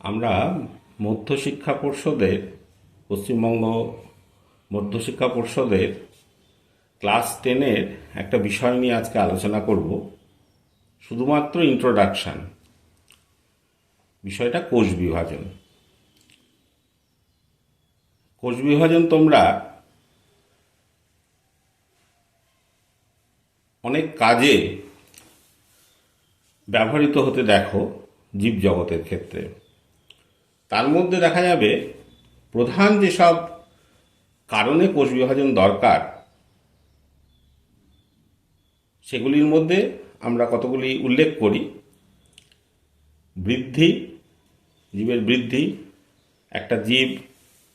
আমরা মধ্যশিক্ষা পর্ষদের পশ্চিমবঙ্গ মধ্যশিক্ষা পর্ষদের ক্লাস 10-এর একটা বিষয় নিয়ে আজকে আলোচনা করব। শুধুমাত্র ইন্ট্রোডাকশান। বিষয়টা কোষ বিভাজন। কোষ বিভাজন তোমরা অনেক কাজে ব্যবহৃত হতে দেখো জীবজগতের ক্ষেত্রে। তার মধ্যে দেখা যাবে প্রধান যেসব কারণে কোষ বিভাজন দরকার সেগুলির মধ্যে আমরা কতগুলি উল্লেখ করি। বৃদ্ধি, জীবের বৃদ্ধি। একটা জীব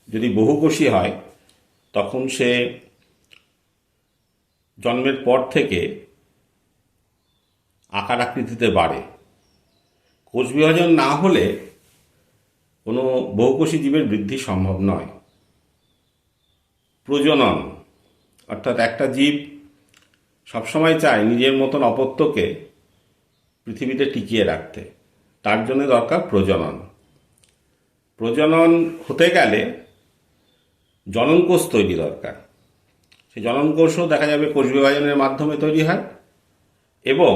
যদি বহুকোষী হয় তখন সে জন্মের পর থেকে আকার আকৃতিতে বাড়ে। কোষ বিভাজন না হলে কোনো বহুকোষী জীবের বৃদ্ধি সম্ভব নয়। প্রজনন, অর্থাৎ একটা জীব সবসময় চায় নিজের মতন অপত্যকে পৃথিবীতে টিকিয়ে রাখতে, তার জন্য দরকার প্রজনন। প্রজনন হতে গেলে জননকোষ তৈরি দরকার। সেই জননকোষও দেখা যাবে কোষ বিভাজনের মাধ্যমে তৈরি হয়, এবং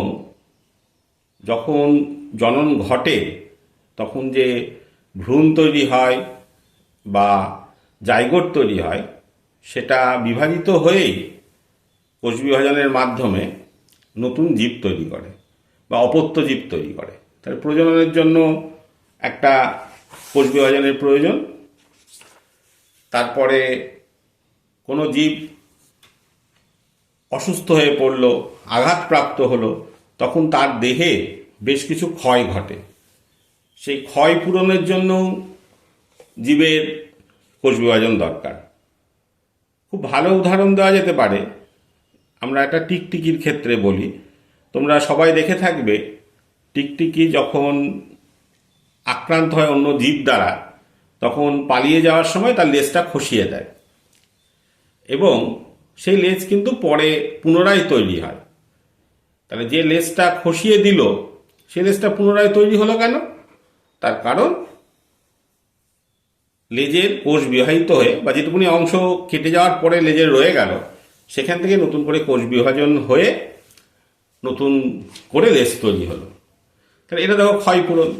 যখন জনন ঘটে তখন যে ভ্রূণ তৈরি হয় বা জাইগোট তৈরি হয় সেটা বিভাজিত হয়েই কোষ বিভাজনের মাধ্যমে নতুন জীব তৈরি করে বা অপত্য জীব তৈরি করে। তাহলে প্রজননের জন্য একটা কোষ বিভাজনের প্রয়োজন। তারপরে কোনো জীব অসুস্থ হয়ে পড়ল, আঘাতপ্রাপ্ত হলো, তখন তার দেহে বেশ কিছু ক্ষয় ঘটে। সেই ক্ষয় পূরণের জন্য জীবের কোষ বিভাজন দরকার। খুব ভালো উদাহরণ দেওয়া যেতে পারে, আমরা একটা টিকটিকির ক্ষেত্রে বলি। তোমরা সবাই দেখে থাকবে টিকটিকি যখন আক্রান্ত হয় অন্য জীব দ্বারা তখন পালিয়ে যাওয়ার সময় তার লেজটা খসিয়ে দেয়, এবং সেই লেজ কিন্তু পরে পুনরায় তৈরি হয়। তাহলে যে লেজটা খসিয়ে দিল সেই লেজটা পুনরায় তৈরি হলো কেন? তার কারণ লেজের কোষ বিভাজিত হয়ে বা যেটুকুনি অংশ কেটে যাওয়ার পরে লেজের রয়ে গেল সেখান থেকে নতুন করে কোষ বিভাজন হয়ে নতুন করে লেজ তৈরি হলো। তাহলে এটা দেখো ক্ষয়পূরণ।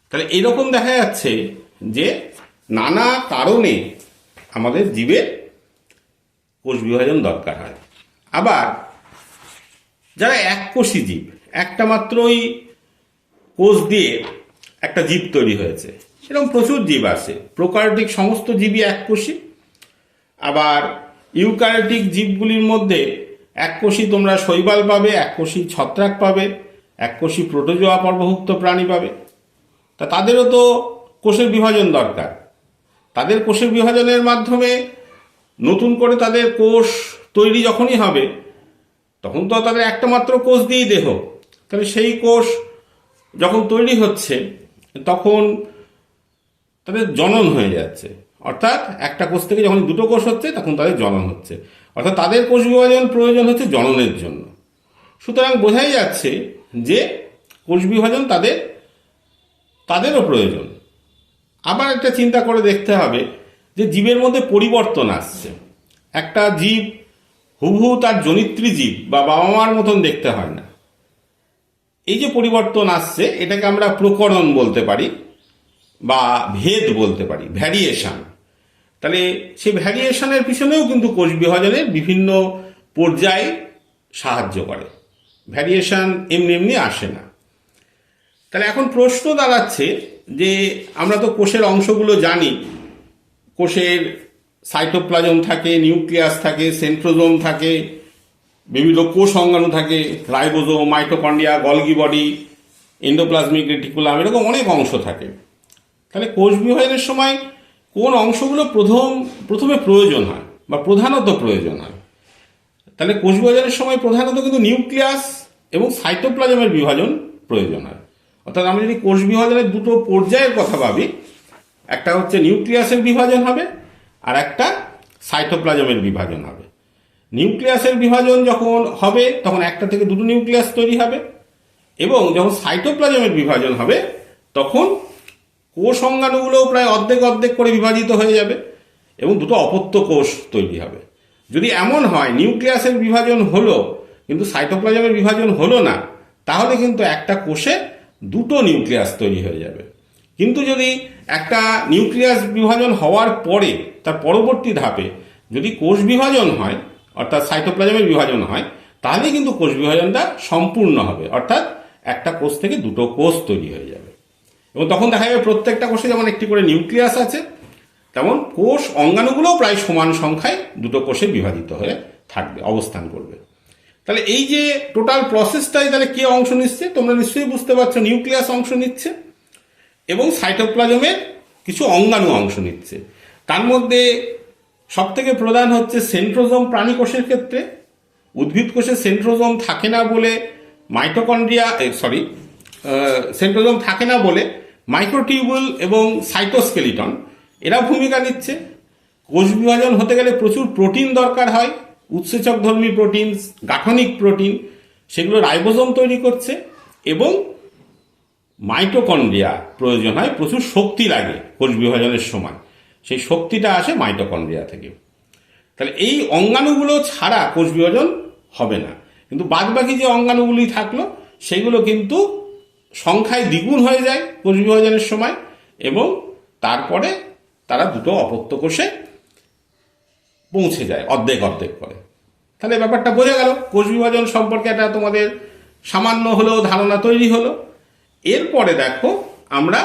তাহলে এইরকম দেখা যাচ্ছে যে নানা কারণে আমাদের জীবের কোষ বিভাজন দরকার হয়। আবার যারা এককোষী জীব, একটা মাত্রই কোষ দিয়ে একটা জীব তৈরি হয়েছে, সেরকম প্রচুর জীব আছে। প্রোকারিওটিক সমস্ত জীবই এককোষী। আবার ইউক্যারিওটিক জীবগুলির মধ্যে এককোষী তোমরা শৈবাল পাবে, এককোষী ছত্রাক পাবে, এককোষী প্রোটোজোয়া পর্বভুক্ত প্রাণী পাবে। তা তাদেরও তো কোষের বিভাজন দরকার। তাদের কোষের বিভাজনের মাধ্যমে নতুন করে তাদের কোষ তৈরি যখনই হবে তখন তো তাদের একটা মাত্র কোষ দিয়েই দেহ। তাহলে সেই কোষ যখন তৈরি হচ্ছে তখন তাদের জনন হয়ে যাচ্ছে, অর্থাৎ একটা কোষ থেকে যখন দুটো কোষ হচ্ছে তখন তাদের জনন হচ্ছে, অর্থাৎ তাদের কোষ বিভাজন প্রয়োজন হচ্ছে জননের জন্য। সুতরাং বোঝাই যাচ্ছে যে কোষ বিভাজন তাদেরও প্রয়োজন। আবার একটা চিন্তা করে দেখতে হবে যে জীবের মধ্যে পরিবর্তন আসছে। একটা জীব হুবহু তার জনিত্রী জীব বা বাবা মার মতন দেখতে হয় না। এই যে পরিবর্তন আসছে এটাকে আমরা প্রকরণ বলতে পারি বা ভেদ বলতে পারি, ভ্যারিয়েশন। তাহলে সেই ভ্যারিয়েশনের পিছনেও কিন্তু কোষ বিভাজনের বিভিন্ন পর্যায়ে সাহায্য করে। ভ্যারিয়েশন এমনি এমনি আসে না। তাহলে এখন প্রশ্ন দাঁড়াচ্ছে যে আমরা তো কোষের অংশগুলো জানি। কোষের সাইটোপ্লাজম থাকে, নিউক্লিয়াস থাকে, সেন্ট্রোজোম থাকে, বিভিন্ন কোষ অঙ্গাণু থাকে, ribosome, mitochondria, Golgi body, endoplasmic reticulum, এরকম অনেক অংশ থাকে। তাহলে কোষ বিভাজনের সময় কোন অংশগুলো প্রথমে প্রয়োজন হয় বা প্রধানত প্রয়োজন হয়? তাহলে কোষ বিভাজনের সময় প্রধানত কিন্তু নিউক্লিয়াস এবং সাইটোপ্লাজমের বিভাজন প্রয়োজন হয়। অর্থাৎ আমরা যদি কোষ বিভাজনের দুটো পর্যায়ের কথা ভাবি, একটা হচ্ছে নিউক্লিয়াসের বিভাজন হবে আর একটা সাইটোপ্লাজমের বিভাজন হবে। নিউক্লিয়াসের বিভাজন যখন হবে তখন একটা থেকে দুটো নিউক্লিয়াস তৈরি হবে, এবং যখন সাইটোপ্লাজমের বিভাজন হবে তখন কোষ অঙ্গাণুগুলোও প্রায় অর্ধেক অর্ধেক করে বিভাজিত হয়ে যাবে এবং দুটো অপত্য কোষ তৈরি হবে। যদি এমন হয় নিউক্লিয়াসের বিভাজন হলো কিন্তু সাইটোপ্লাজমের বিভাজন হলো না, তাহলে কিন্তু একটা কোষে দুটো নিউক্লিয়াস তৈরি হয়ে যাবে। কিন্তু যদি একটা নিউক্লিয়াস বিভাজন হওয়ার পরে তার পরবর্তী ধাপে যদি কোষ বিভাজন হয়, অর্থাৎ সাইটোপ্লাজমের বিভাজন হয়, তাহলে কিন্তু কোষ বিভাজনটা সম্পূর্ণ হবে, অর্থাৎ একটা কোষ থেকে দুটো কোষ তৈরি হয়ে যাবে। এবং তখন দেখা যাবে প্রত্যেকটা কোষে যেমন একটি করে নিউক্লিয়াস আছে, তেমন কোষ অঙ্গাণুগুলোও প্রায় সমান সংখ্যায় দুটো কোষে বিভাজিত হয়ে থাকবে, অবস্থান করবে। তাহলে এই যে টোটাল প্রসেসটাই তাহলে কে অংশ নিচ্ছে, তোমরা নিশ্চয়ই বুঝতে পারছো, নিউক্লিয়াস অংশ নিচ্ছে এবং সাইটোপ্লাজমের কিছু অঙ্গাণু অংশ নিচ্ছে। তার মধ্যে সব থেকে প্রধান হচ্ছে সেন্ট্রোজোম। প্রাণী কোষের ক্ষেত্রে উদ্ভিদ কোষে সেন্ট্রোজোম থাকে না বলে সেন্ট্রোজোম থাকে না বলে মাইক্রোটিউবুল এবং সাইটোস্কেলিটন এরা ভূমিকা নিচ্ছে। কোষ বিভাজন হতে গেলে প্রচুর প্রোটিন দরকার হয়, উৎসেচক ধর্মী প্রোটিন, গাঠনিক প্রোটিন, সেগুলো রাইবোজোম তৈরি করছে এবং মাইটোকন্ড্রিয়া প্রয়োজন হয়, প্রচুর শক্তি লাগে কোষ বিভাজনের সময়, সেই শক্তিটা আসে মাইটোকন্ড্রিয়া থেকে। তাহলে এই অঙ্গাণুগুলো ছাড়া কোষ বিভাজন হবে না, কিন্তু বাদবাকি যে অঙ্গাণুগুলি থাকলো সেগুলো কিন্তু সংখ্যায় দ্বিগুণ হয়ে যায় কোষ বিভাজনের সময় এবং তারপরে তারা দুটো অপত্য কোষে পৌঁছে যায় অর্ধেক অর্ধেক করে। তাহলে ব্যাপারটা বোঝা গেল, কোষ বিভাজন সম্পর্কে একটা তোমাদের সামান্য হলেও ধারণা তৈরি হলো। এরপরে দেখো আমরা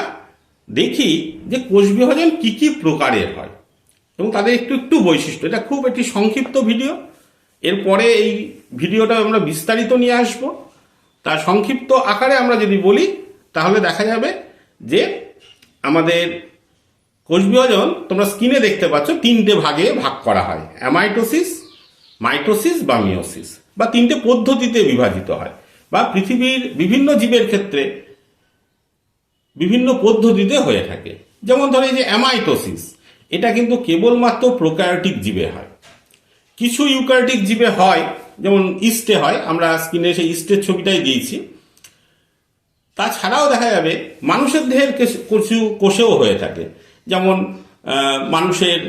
দেখি যে কোষ বিভাজন কি কি প্রকারের হয় এবং তাদের একটু একটু বৈশিষ্ট্য। এটা খুব একটি সংক্ষিপ্ত ভিডিও, এরপরে এই ভিডিওটা আমরা বিস্তারিত নিয়ে আসবো। তার সংক্ষিপ্ত আকারে আমরা যদি বলি তাহলে দেখা যাবে যে আমাদের কোষ বিভাজন তোমরা স্ক্রিনে দেখতে পাচ্ছ তিনটে ভাগে ভাগ করা হয়, অ্যামাইটোসিস, মাইটোসিস বা মিওসিস, বা তিনটে পদ্ধতিতে বিভাজিত হয়, বা পৃথিবীর বিভিন্ন জীবের ক্ষেত্রে বিভিন্ন পদ্ধতিতে হয়ে থাকে। যেমন ধরো এই যে অ্যামাইটোসিস, এটা কিন্তু কেবলমাত্র প্রোক্যারিওটিক জীবে হয়। কিছু ইউক্যারিওটিক জীবে হয়, যেমন ইস্টে হয়, আমরা স্ক্রিনে সেই ইস্টের ছবিটাই দিয়েছি। তাছাড়াও দেখা যাবে মানুষের দেহের কিছু কোষেও হয়ে থাকে, যেমন মানুষের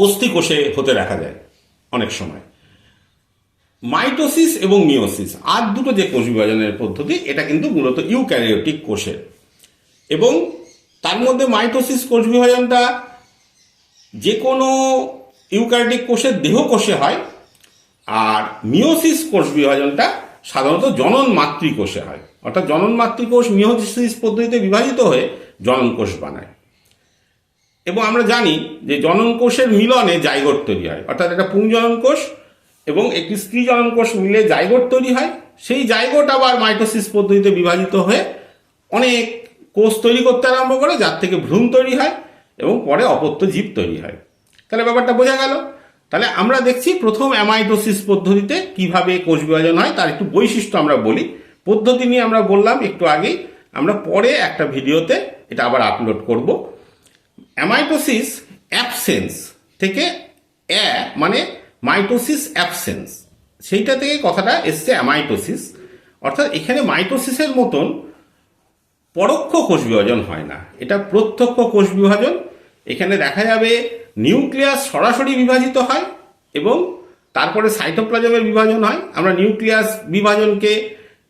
অস্থি কোষে হতে দেখা যায় অনেক সময়। মাইটোসিস এবং মিওসিস আর দুটো যে কোষ বিভাজনের পদ্ধতি, এটা কিন্তু মূলত ইউক্যারিওটিক কোষের। এবং তার মধ্যে মাইটোসিস কোষ বিভাজনটা যে কোনো ইউক্যারিওটিক কোষের দেহ কোষে হয়, আর মিওসিস কোষ বিভাজনটা সাধারণত জনন মাতৃকোষে হয়, অর্থাৎ জনন মাতৃকোষ মিওসিস পদ্ধতিতে বিভাজিত হয়ে জনন কোষ বানায়। এবং আমরা জানি যে জনন কোষের মিলনে জাইগোট তৈরি হয়, অর্থাৎ একটা পুংজনন কোষ এবং একটি স্ত্রী জনন কোষ মিলে জাইগোট তৈরি হয়। সেই জাইগোট আবার মাইটোসিস পদ্ধতিতে বিভাজিত হয়ে অনেক কোষ তৈরি করতে আরম্ভ করে, যার থেকে ভ্রূণ তৈরি হয় এবং পরে অপত্য জীব তৈরি হয়। তাহলে ব্যাপারটা বোঝা গেল। তাহলে আমরা দেখছি প্রথম অ্যামাইটোসিস পদ্ধতিতে কিভাবে কোষ বিভাজন হয় তার একটু বৈশিষ্ট্য আমরা বলি। পদ্ধতি নিয়ে আমরা বললাম একটু আগেই, আমরা পরে একটা ভিডিওতে এটা আবার আপলোড করব। অ্যামাইটোসিস অ্যাবসেন্স থেকে মানে মাইটোসিস অ্যাবসেন্স, সেইটা থেকে কথাটা এসছে অ্যামাইটোসিস। অর্থাৎ এখানে মাইটোসিসের মতন পরোক্ষ কোষ বিভাজন হয় না, এটা প্রত্যক্ষ কোষ বিভাজন। এখানে দেখা যাবে নিউক্লিয়াস সরাসরি বিভাজিত হয় এবং তারপরে সাইটোপ্লাজমের বিভাজন হয়। আমরা নিউক্লিয়াস বিভাজনকে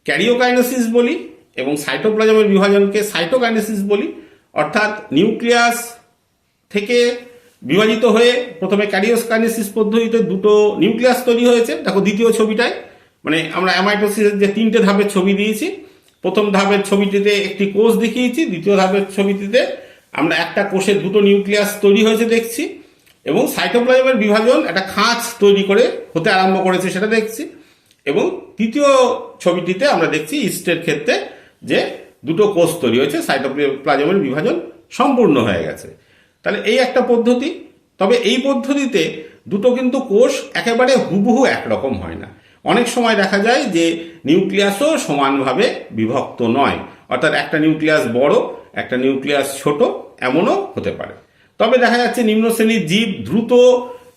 ক্যারিওকাইনেসিস বলি এবং সাইটোপ্লাজমের বিভাজনকে সাইটোকাইনেসিস বলি। অর্থাৎ নিউক্লিয়াস থেকে বিভাজিত হয়ে প্রথমে ক্যারিওকাইনেসিস পদ্ধতিতে দুটো নিউক্লিয়াস তৈরি হয়েছে। দেখো দ্বিতীয় ছবিটায়, মানে আমরা অ্যামাইটোসিসের যে তিনটে ধাপের ছবি দিয়েছি, প্রথম ধাপের ছবিটিতে একটি কোষ দেখিয়েছি, দ্বিতীয় ধাপের ছবিটিতে আমরা একটা কোষের দুটো নিউক্লিয়াস তৈরি হয়েছে দেখছি, এবং সাইটোপ্লাজমের বিভাজন একটা খাঁজ তৈরি করে হতে আরম্ভ করেছে সেটা দেখছি, এবং তৃতীয় ছবিটিতে আমরা দেখছি ইস্টের ক্ষেত্রে যে দুটো কোষ তৈরি হয়েছে, সাইটোপ্লাজমের বিভাজন সম্পূর্ণ হয়ে গেছে। তাহলে এই একটা পদ্ধতি। তবে এই পদ্ধতিতে দুটো কিন্তু কোষ একেবারে হুবহু একরকম হয় না। অনেক সময় দেখা যায় যে নিউক্লিয়াসও সমানভাবে বিভক্ত নয়, অর্থাৎ একটা নিউক্লিয়াস বড় একটা নিউক্লিয়াস ছোট, এমনও হতে পারে। তবে দেখা যাচ্ছে নিম্ন শ্রেণীর জীব দ্রুত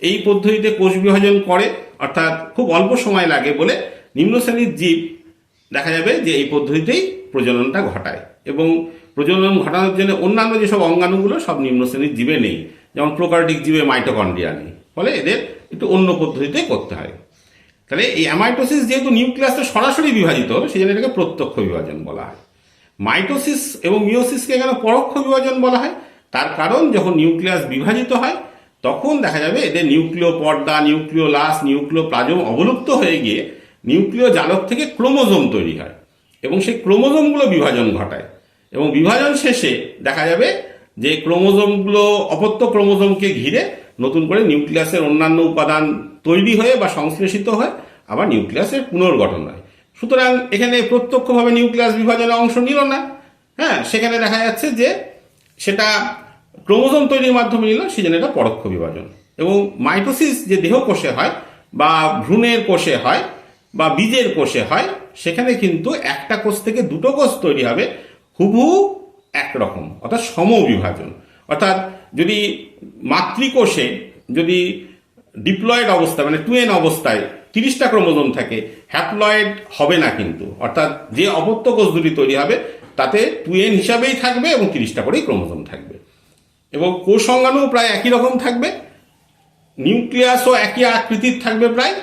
এই পদ্ধতিতে কোষ বিভাজন করে, অর্থাৎ খুব অল্প সময় লাগে বলে নিম্ন শ্রেণীর জীব দেখা যাবে যে এই পদ্ধতিতেই প্রজননটা ঘটায়। এবং প্রজনন ঘটানোর জন্য অন্যান্য যেসব অঙ্গাণুগুলো সব নিম্ন শ্রেণীর জীবে নেই, যেমন প্রোকারিওটিক জীবে মাইটোকন্ড্রিয়া নেই, ফলে এদের একটু অন্য পদ্ধতিতে করতে হয়। তাহলে এই অ্যামাইটোসিস যেহেতু নিউক্লিয়াসটা সরাসরি বিভাজিত হলো, সেই জন্য এটাকে প্রত্যক্ষ বিভাজন বলা হয়। মাইটোসিস এবং মিওসিসকে কেন পরোক্ষ বিভাজন বলা হয়? তার কারণ যখন নিউক্লিয়াস বিভাজিত হয় তখন দেখা যাবে এদের নিউক্লিয় পর্দা, নিউক্লিয় লাস, নিউক্লিয় প্লাজম অবলুপ্ত হয়ে গিয়ে নিউক্লিয় জালক থেকে ক্রোমোজোম তৈরি হয় এবং সেই ক্রোমোজোমগুলো বিভাজন ঘটায়। এবং বিভাজন শেষে দেখা যাবে যে ক্রোমোজোমগুলো অপত্য ক্রোমোজোমকে ঘিরে নতুন করে নিউক্লিয়াসের অন্যান্য উপাদান তৈরি হয়ে বা সংশ্লেষিত হয়ে আবার নিউক্লিয়াসের পুনর্গঠন হয়। সুতরাং এখানে প্রত্যক্ষভাবে নিউক্লিয়াস বিভাজনে অংশ নিল না, হ্যাঁ, সেখানে দেখা যাচ্ছে যে সেটা ক্রোমোজোম তৈরির মাধ্যমে নিল, সেজন্য এটা পরোক্ষ বিভাজন। এবং মাইটোসিস যে দেহ কোষে হয় বা ভ্রূণের কোষে হয় বা বীজের কোষে হয়, সেখানে কিন্তু একটা কোষ থেকে দুটো কোষ তৈরি হবে হুবহু একরকম, অর্থাৎ সমবিভাজন। অর্থাৎ যদি মাতৃকোষে যদি ডিপ্লয়েড অবস্থা মানে 2n অবস্থায় 30টা ক্রোমোজোম থাকে, হ্যাপ্লয়েড হবে না কিন্তু, অর্থাৎ যে অপত্য কোষ দুটি তৈরি হবে তাতে 2n হিসাবেই থাকবে এবং 30টা করেই ক্রোমোজোম থাকবে। এবং কোষ অঙ্গাণু প্রায় একই রকম থাকবে, নিউক্লিয়াসও একই আকৃতির থাকবে প্রায়,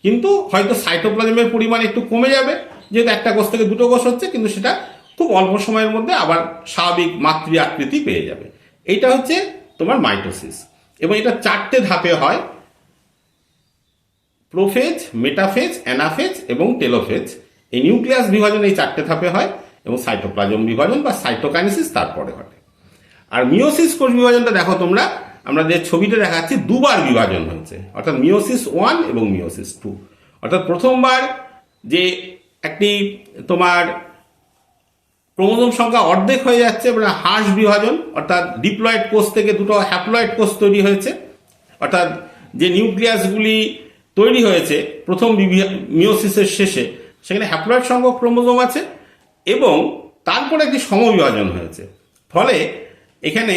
কিন্তু হয়তো সাইটোপ্লাজমের পরিমাণ একটু কমে যাবে, যেহেতু একটা কোষ থেকে দুটো কোষ হচ্ছে, কিন্তু সেটা খুব অল্প সময়ের মধ্যে আবার স্বাভাবিক মাতৃ আকৃতি পেয়ে যাবে। এইটা হচ্ছে তোমার মাইটোসিস। এবং এটা 4টে ধাপে হয়: প্রোফেজ, মেটাফেজ, অ্যানাফেজ এবং টেলোফেজ। এই নিউক্লিয়াস বিভাজন এই 4টে ধাপে হয় এবং সাইটোপ্লাজম বিভাজন বা সাইটোকাইনেসিস তারপরে ঘটে। আর মিওসিস কোষ বিভাজনটা দেখো তোমরা, আমরা যে ছবিটা দেখাচ্ছি দুবার বিভাজন হয়েছে, অর্থাৎ মিওসিস 1 এবং মিওসিস 2। অর্থাৎ প্রথমবার যে একটি তোমার ক্রোমোজোম সংখ্যা অর্ধেক হয়ে যাচ্ছে, মানে হ্রাস বিভাজন, অর্থাৎ ডিপ্লয়েড কোষ থেকে দুটো হ্যাপ্লয়েড কোষ তৈরি হয়েছে। অর্থাৎ যে নিউক্লিয়াসগুলি তৈরি হয়েছে প্রথম মিওসিসের শেষে, সেখানে হ্যাপ্লয়েড সংখ্যক ক্রোমোজোম আছে এবং তারপরে একটি সমবিভাজন হয়েছে। ফলে এখানে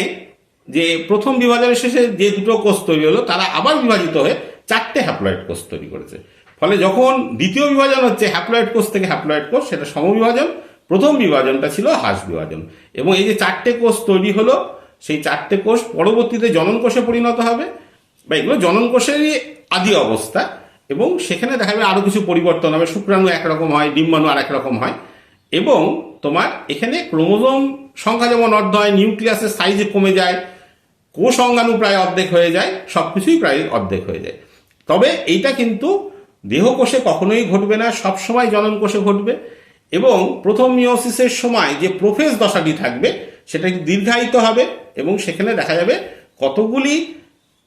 যে প্রথম বিভাজনের শেষে যে দুটো কোষ তৈরি হলো তারা আবার বিভাজিত হয়ে 4টে হ্যাপ্লয়েড কোষ তৈরি করেছে। ফলে যখন দ্বিতীয় বিভাজন হচ্ছে হ্যাপ্লয়েড কোষ থেকে হ্যাপ্লয়েড কোষ, সেটা সমবিভাজন। প্রথম বিভাজনটা ছিল হ্রাস বিভাজন। এবং এই যে 4টে কোষ তৈরি হলো, সেই 4টে কোষ পরবর্তীতে জনন কোষে পরিণত হবে, বা এগুলো জনন কোষেরই আদি অবস্থা। এবং সেখানে দেখা যাবে আরো কিছু পরিবর্তন হবে, শুক্রাণু একরকম হয়, ডিম্বাণু আর একরকম হয়। এবং তোমার এখানে ক্রোমোজোম সংখ্যা যেমন অর্ধ হয়, নিউক্লিয়াসের সাইজে কমে যায়, কোষ অঙ্গাণু প্রায় অর্ধেক হয়ে যায়, সবকিছুই প্রায় অর্ধেক হয়ে যায়। তবে এইটা কিন্তু দেহ কোষে কখনোই ঘটবে না, সবসময় জনন কোষে ঘটবে। এবং প্রথম মিওসিসের সময় যে প্রোফেজ দশাটি থাকবে সেটা একটু দীর্ঘায়িত হবে এবং সেখানে দেখা যাবে কতগুলি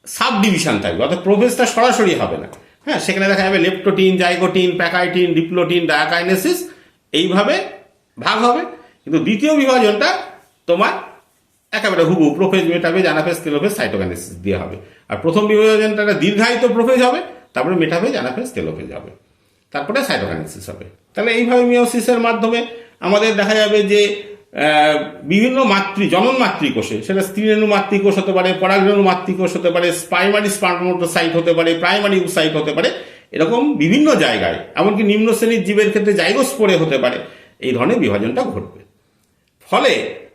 সাব ডিভিশন থাকবে, অর্থাৎ প্রোফেজটা সরাসরি হবে না। হ্যাঁ, সেখানে দেখা যাবে leptotene, zygotene, pachytene, diplotene, diakinesis, এইভাবে ভাগ হবে। কিন্তু দ্বিতীয় বিভাজনটা তোমার একেবারে হুবহু prophase, metaphase, anaphase, telophase, cytokinesis দিয়ে হবে। আর প্রথম বিভাজনটা একটা দীর্ঘায়িত প্রোফেজ হবে, তারপরে মেটাফেজ, অ্যানাফেজ, টেলোফেজ হবে, তারপরে সাইটোকাইনেসিস হবে। তাহলে এইভাবে মিওসিসের মাধ্যমে আমাদের দেখা যাবে যে বিভিন্ন জনন মাতৃকোষে, সেটা স্ত্রীরেণু মাতৃকোষ হতে পারে, পরাগরেণু মাতৃকোষ হতে পারে, প্রাইমারি স্পার্মোটোসাইট হতে পারে, প্রাইমারি উসাইট হতে পারে, এরকম বিভিন্ন জায়গায়, এমনকি নিম্ন শ্রেণীর জীবের ক্ষেত্রে জাইগোস্পোরে হতে পারে, এই ধরনের বিভাজনটা ঘটবে। ফলে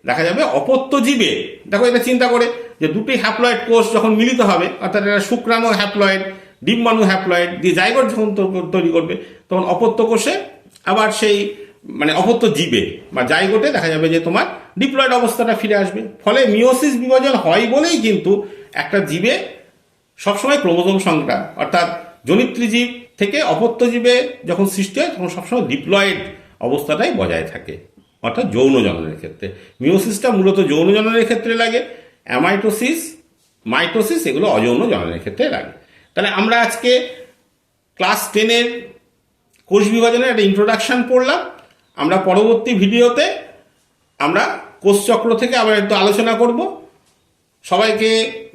দেখা যাবে অপত্য জীবে, দেখো এটা চিন্তা করে যে দুটি হ্যাপ্লয়েড কোষ যখন মিলিত হবে, অর্থাৎ এটা শুক্রাণু হ্যাপ্লয়েড, ডিম্বাণু হ্যাপ্লয়েড দিয়ে জাইগোট যখন তৈরি করবে, তখন অপত্য কোষে আবার সেই মানে অপত্য জীবে বা জাইগোটে দেখা যাবে যে তোমার ডিপ্লয়েড অবস্থাটা ফিরে আসবে। ফলে মিওসিস বিভাজন হয় বলেই কিন্তু একটা জীবে সবসময় ক্রোমোজোম সংখ্যা, অর্থাৎ জনিত্রী জীব থেকে অপত্য জীবে যখন সৃষ্টি হয় তখন সবসময় ডিপ্লয়েড অবস্থাটাই বজায় থাকে, অর্থাৎ যৌন জননের ক্ষেত্রে। মিওসিসটা মূলত যৌন জননের ক্ষেত্রে লাগে, অ্যামাইটোসিস, মাইটোসিস এগুলো অযৌন জননের ক্ষেত্রে লাগে। তাহলে আমরা আজকে ক্লাস 10-এর কোষ বিভাজনের একটা ইন্ট্রোডাকশন পড়লাম। আমরা পরবর্তী ভিডিওতে আমরা কোষচক্র থেকে আবার একটু আলোচনা করব। সবাইকে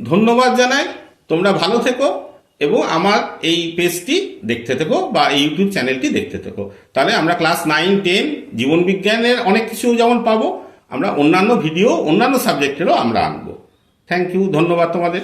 ধন্যবাদ জানাই, তোমরা ভালো থেকো এবং আমার এই পেজটি দেখতে থেকো বা এই ইউটিউব চ্যানেলটি দেখতে থেকো। তাহলে আমরা ক্লাস 9-10 জীবনবিজ্ঞানের অনেক কিছু যেমন পাবো, আমরা অন্যান্য ভিডিও অন্যান্য সাবজেক্টেরও আমরা আনবো। থ্যাংক ইউ, ধন্যবাদ তোমাদের।